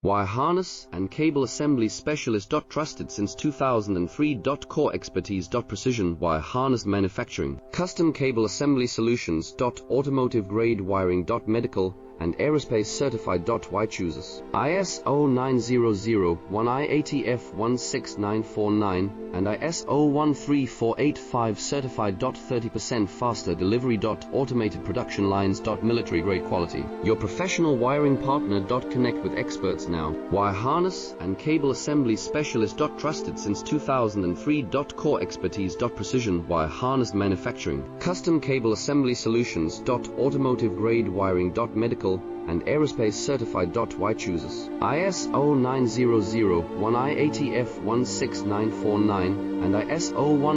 Wire harness and cable assembly specialist. Trusted since 2003. Core expertise. Precision wire harness manufacturing, custom cable assembly solutions. Automotive grade wiring. Medical and aerospace certified. Why chooses ISO 9001 IATF 16949 and ISO 13485 certified. 30% faster delivery. Automated production lines. Military grade quality. Your professional wiring partner. Connect with experts now. Wire harness and cable assembly specialist. Trusted since 2003. Core expertise. Precision wire harness manufacturing, custom cable assembly solutions. Automotive grade wiring. Medical and aerospace certified. Why chooses ISO 9001 IATF 16949 and ISO 1